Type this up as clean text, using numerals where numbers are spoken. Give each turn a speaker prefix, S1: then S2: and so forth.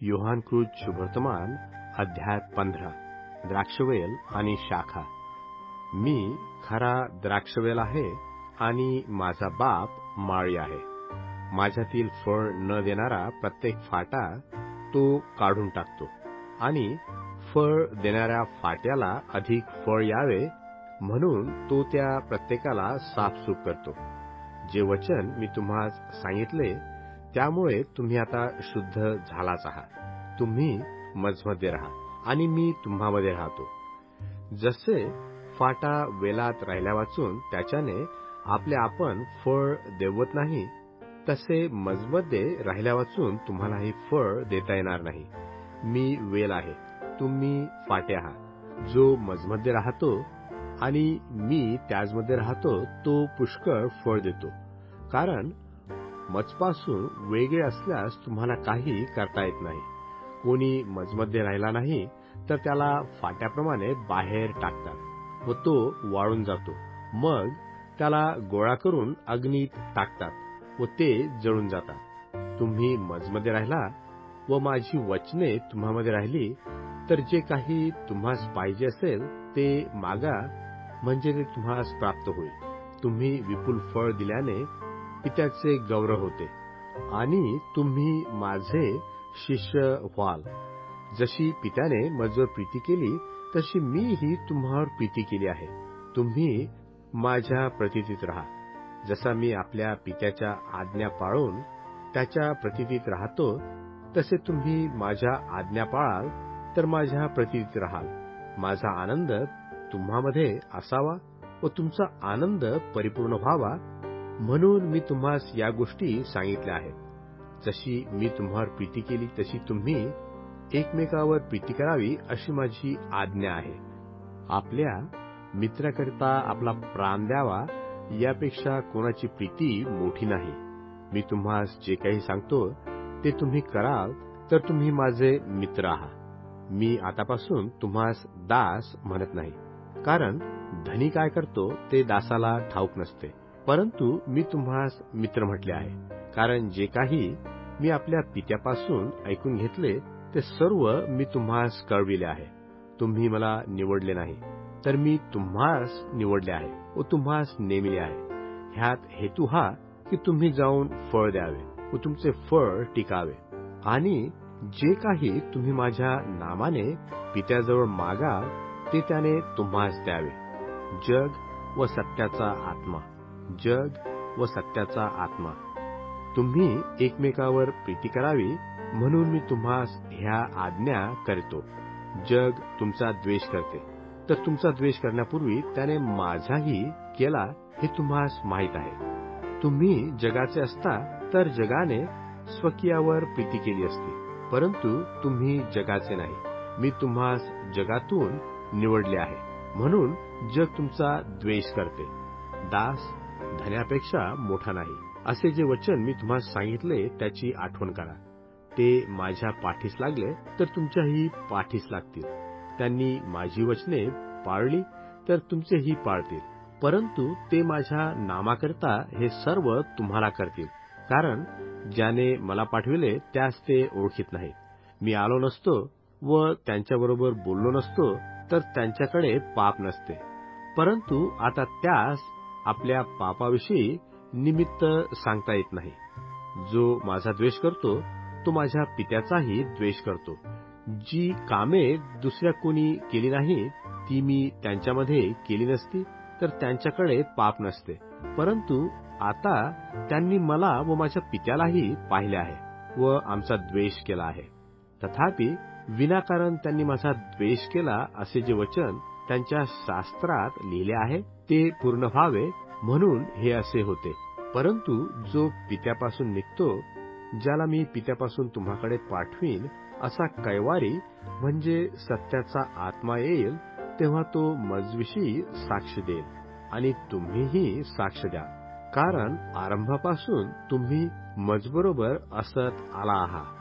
S1: योहानकृत शुभवर्तमान अध्याय 15 द्राक्षवेल आणि शाखा. मी खरा द्राक्षवेल आहे आणि माझा बाप माळी आहे. माझ्यातील फळ न देणारा प्रत्येक फाटा तो काढून टाकतो आणि फळ देणाऱ्या फाट्याला अधिक फळ यावे म्हणून तो त्या प्रत्येकाला साफसूफ करतो. जे वचन मी तुम्हास सांगितले त्यामुळे तुम्ही आता शुद्ध झालाच आहात. तुम्ही माझमध्ये राहा आणि मी तुम्हामध्ये राहतो. जसे फाटा वेलात राहिल्या वाचून त्याच्याने आपले आपण फळ देवत नाही, तसे मजमध्ये राहिल्या वाचून तुम्हालाही फळ देता येणार नाही. मी वेल आहे, तुम्ही फाटे आहात. जो मजमध्ये राहतो आणि मी त्याचमध्ये राहतो तो पुष्कळ फळ देतो, कारण मजपासून वेगळे असल्यास तुम्हाला काही करता येत नाही. कोणी मजमध्ये राहिला नाही तर त्याला फाट्याप्रमाणे बाहेर टाकतात व तो वाळून जातो. मग त्याला गोळा करून अग्नीत टाकतात व ते जळून जातात. तुम्ही मजमध्ये राहिला व माझी वचने तुम्हामध्ये राहिली तर जे काही तुम्हास पाहिजे असेल ते मागा, म्हणजे ते तुम्हास प्राप्त होईल. तुम्ही विपुल फळ दिल्याने पित्याचे गौरव होते आणि तुम्ही माझे शिष्य व्हाल. जशी पित्याने माझ्यावर प्रीती केली तशी मीही तुम्हावर प्रीती केली आहे. तुम्ही माझ्या प्रतीतीत राहा. जसा मी आपल्या पित्याच्या आज्ञा पाळून त्याच्या प्रतीतीत राहतो तसे तुम्ही माझ्या आज्ञा पाळाल तर माझ्या प्रतीतीत राहाल. माझा आनंद तुम्हामध्ये असावा व तुमचा आनंद परिपूर्ण व्हावा म्हणून मी तुम्हास या गोष्टी सांगितल्या आहेत. जशी मी तुम्हावर प्रीती केली तशी तुम्ही एकमेकावर प्रीती करावी अशी माझी आज्ञा आहे. आपल्या मित्राकरिता आपला प्राण द्यावा यापेक्षा कोणाची प्रीती मोठी नाही. मी तुम्हास जे काही सांगतो ते तुम्ही कराल तर तुम्ही माझे मित्र आहात. मी आतापासून तुम्हास दास म्हणत नाही, कारण धनी काय करतो ते दासाला ठाऊक नसते. परंतु मी तुम्हास मित्र म्हटले आहे, कारण जे काही मी आपल्या पित्यापासून ऐकून घेतले ते सर्व मी तुम्हास कळविले आहे. तुम्ही मला निवडले नाही, तर मी तुम्हास निवडले आहे व तुम्हास नेमिले आहे. ह्यात हेतू हा की तुम्ही जाऊन फळ द्यावे व तुमचे फळ टिकावे, आणि जे काही तुम्ही माझ्या नामाने पित्याजवळ मागाल ते त्याने तुम्हास द्यावे. जग व सत्याचा आत्मा, जग व सत्याचा आत्मा. तुम्ही एकमेकावर प्रीती करावी म्हणून मी तुम्हास ह्या आज्ञा करतो. जग तुमचा द्वेष करते, तर तुमचा द्वेष करण्यापूर्वी त्याने माझाही केला हे तुम्हास माहीत आहे. तुम्ही जगाचे असता तर जगाने स्वकीयावर प्रीती केली असती, परंतु तुम्ही जगाचे नाही. मी तुम्हास जगातून निवडले आहे म्हणून जग तुमचा द्वेष करते. दास धन्यापेक्षा मोठा नाही असे जे वचन मी तुम्हाला सांगितले त्याची आठवण करा. ते माझ्या पाठीस लागले तर तुमच्याही पाठीस लागतील. त्यांनी माझी वचने पाळली तर तुमचेही पाळतील. परंतु ते माझ्या नामाकरता हे सर्व तुम्हाला करतील, कारण ज्याने मला पाठविले त्यास ते ओळखीत नाहीत. मी आलो नसतो व त्यांच्याबरोबर बोललो नसतो तर त्यांच्याकडे पाप नसते, परंतु आता त्यास आपल्या पापाविषयी निमित्त सांगता येत नाही. जो माझा द्वेष करतो तो माझ्या पित्याचाही द्वेष करतो. जी कामे दुसऱ्या कोणी केली नाही ती मी त्यांच्यामध्ये केली नसती तर त्यांच्याकडे पाप नसते. परंतु आता त्यांनी मला व माझ्या पित्यालाही पाहिले आहे व आमचा द्वेष केला आहे. तथापि विनाकारण त्यांनी माझा द्वेष केला असे जे वचन त्यांच्या शास्त्रात लिहिले आहे ते पूर्ण व्हावे म्हणून हे असे होते. परंतु जो पित्यापासून निघतो, ज्याला मी पित्यापासून तुम्हाकडे पाठवीन, असा कैवारी म्हणजे सत्याचा आत्मा येईल, तेव्हा तो मजविषयी साक्ष देईल आणि तुम्हीही साक्ष द्या, कारण आरंभापासून तुम्ही मजबरोबर असत आला आहात.